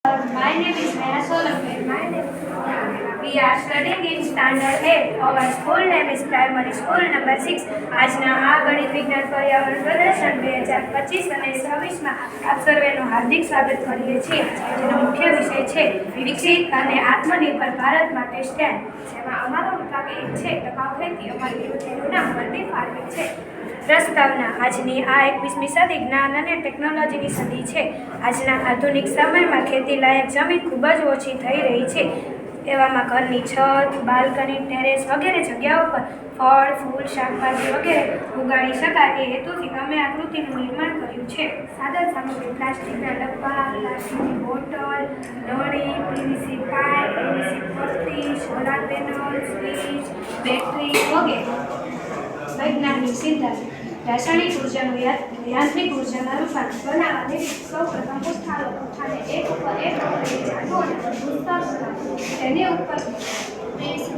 My name is Neha Solanki. My name is Neha. We are studying in standard 8. Our school name is Primary School number 6. આજના આ ગણિત વિજ્ઞાન પર્યાવરણ પ્રદર્શન 2025 અને 26માં આપ સર્વેનું હાર્દિક સ્વાગત કરીએ છીએ. જેનો મુખ્ય વિષય છે વિકસિત અને આત્મનિર્ભર ભારત માટે સ્ટેન્ડ. જેમાં અમારો વિભાગ એક છે ટકાઉ ખેતી. અમારી ખેતીનું નામ મલ્ટી ફાર્મિંગ છે. પ્રસ્તાવના આજની આ 21મી સદી જ્ઞાન અને ટેકનોલોજીની સદી છે. આજના આધુનિક સમયમાં ખેતી લાયક જમીન ખૂબ જ ઓછી થઈ રહી છે. એવામાં ઘરની છત, બાલ્કની, ટેરેસ વગેરે જગ્યાઓ પર ફળ, ફૂલ, શાકભાજી વગેરે ઉગાડી શકાય એ હેતુથી અમે આ કૃતિનું નિર્માણ કર્યું છે. સાધન સામગ્રી પ્લાસ્ટિકના ડબ્બા, પ્લાસ્ટિકની બોટલ, નળી, પીવીસી પાઇપ, પીવીસી પટ્ટી, સોલાર પેનલ, સ્વિચ, બેટરી વગેરે. વૈજ્ઞાનિક સિદ્ધાંત રાસાયણિક ઉર્જાનું યાંત્રિક ઉર્જામાં રૂપાંતર બનાવવાની સૌપ્રથમ પુષ્ઠાને એક ઉપર એક તેની ઉપર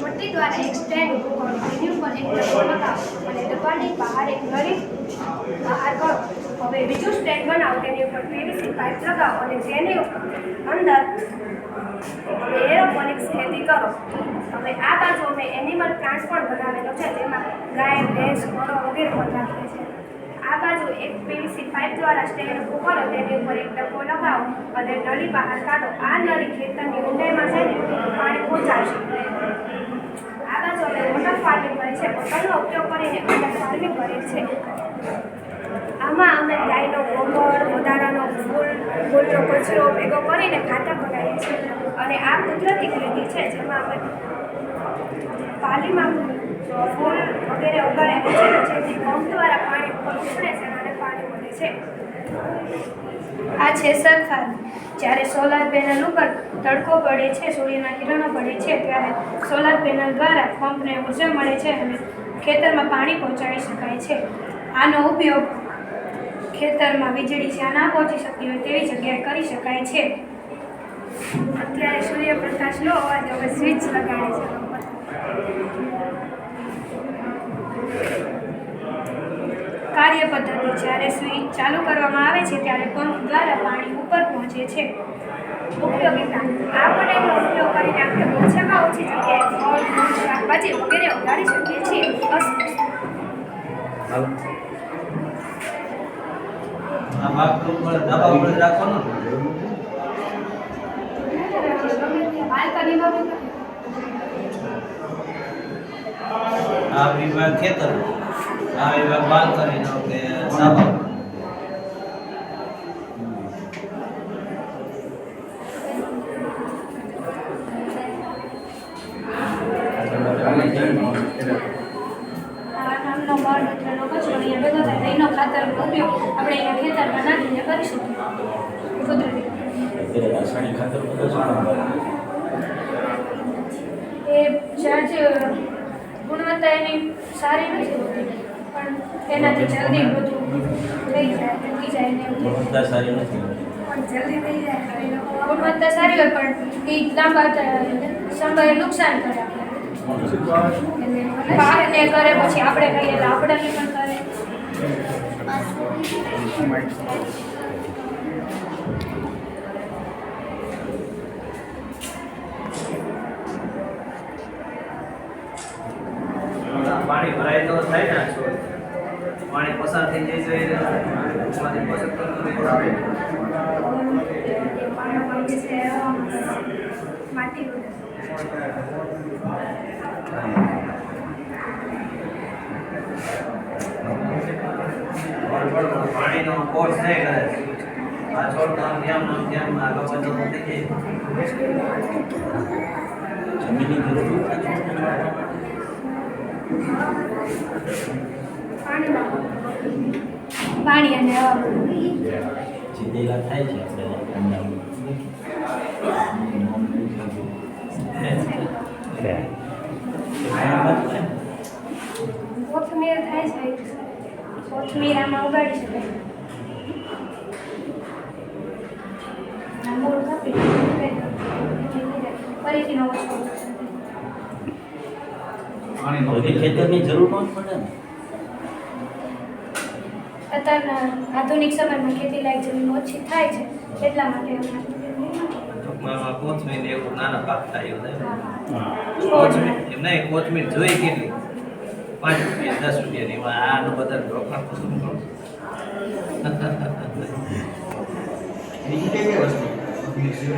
પટ્ટી દ્વારા એક સ્ટેન્ડ ઊભું કરો. તેની ઉપર એક ડબ્બો લગાવો અને ડબ્બાની બહાર એક નળી બહાર કરો. હવે બીજું સ્ટેન્ડ બનાવો, તેની ઉપર પીવીસી પાઇપ લગાવો અને તેની અંદર એરોપોનિક્સ ખેતી કરો. હવે આ બાજુ અમે એનિમલ પ્લાન્ટ પણ બનાવેલો છે, જેમાં ગાય, ભેંસ, ઘોડો વગેરે પણ રાખીએ છીએ. આ બાજુ એક પીવીસી પાઇપ દ્વારા સ્ટેન્ડ ઊભું કરો, તેની ઉપર એક ડબ્બો લગાવો અને નળી બહાર કાઢો. આ નળી ખેતરની ઊંડાઈમાં જઈને પાણી પહોંચાડશે. આ બાજુ અમે વોટર ફાર્મિંગ કરીએ છીએ. બોટલનો ઉપયોગ કરીને વોટર ફાર્મિંગ કરીએ છીએ. આમાં અમે ગાયનો ગોબર, વધારાનો ફૂલનો કચરો ભેગો કરીને ખાતર બનાવીએ છીએ. અને આ કુદરતી ખેતી છે, જેમાં અમે પાલીમાં ફૂલ વગેરે ઉગાડે છે, જેથી પંપ દ્વારા પાણી ઉપર ઉછળે છે અને પાણી મળે છે. આ છે સરકાર. જ્યારે સોલાર પેનલ ઉપર તડકો પડે છે, સૂર્યના કિરણો પડે છે, ત્યારે સોલાર પેનલ દ્વારા પંપને ઉર્જા મળે છે અને ખેતરમાં પાણી પહોંચાડી શકાય છે. આનો ઉપયોગ ખેતરમાં વીજળી જ્યાં ના પહોંચી શકતી હોય તેવી જગ્યાએ કરી શકાય છે. અત્યારે સૂર્યપ્રકાશ નો અવાજ હવે સ્વિચ લગાડે છે. કાર્ય પદ્ધતિ. જ્યારે સ્વિચ ચાલુ કરવામાં આવે છે ત્યારે પંપ દ્વારા પાણી ઉપર પહોંચે છે. ઉપયોગિતા. આ મોડેલનો ઉપયોગ કરીને આપણે ઓછામાં ઓછી જગ્યાએ ફળ, ફૂલ, શાકભાજી વગેરે ઉગાડી શકીએ છીએ. આ વિભાગ ખેતર, આ વિભાગ બાલ્કનીનો કે ધાબા. એનો ખાતરનો ઉપયોગ આપણે અહીંયા ખેતરમાં નાખીને કરી શકીએ. કુદરતી રાસાયણિક ખાતર એ ચાર્જ ગુણવત્તા એની સારી નથી હોતી, પણ એનાથી જલ્દી બધું થઈ જાય, ટકી જાય ને ગુણવત્તા સારી નથી પણ જલ્દી થઈ જાય. ગુણવત્તા સારી હોય પણ એ લાંબા સમયે નુકસાન કરે પાકને કરે, પછી આપણે કહીએ એટલે આપણને પણ કરે. પાણી ભરાય તો થાય ને, પાણી પસાર થઈ જાય પાણીનો કોર્સ નહીં કરે. આ છોડ જેમ આગળ વધતો થઈ જમીનની જરૂર પાણી અને સીધેલા થાય છે આપણે કોથમીર થાય છે. કોથમીર આમાં ઉગાડી શકાય. મૂળ કાપી ફરીથી નવો છોડ. બધી ખેતરની જરૂર ન પડે ને. અત્યારના આધુનિક સમયમાં ખેતી લાયક જમીન ઓછી થાય છે, એટલા માટે નાના પાક થાય એવું થાય. હા. કોથમીર એમ નહીં, કોથમીર જોઈ કેટલી 5 રૂપિયા 10 રૂપિયાની એમાં આનું બધા રોકાણ તો શું કરું? બીજી કઈ કઈ વસ્તુ મિક્સર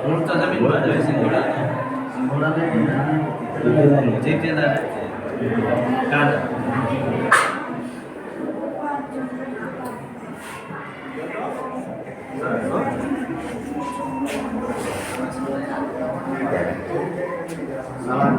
મૂળ તો જમીનમાં જ હોય છે ગોળાનો. જે તેના કાંદા સાલા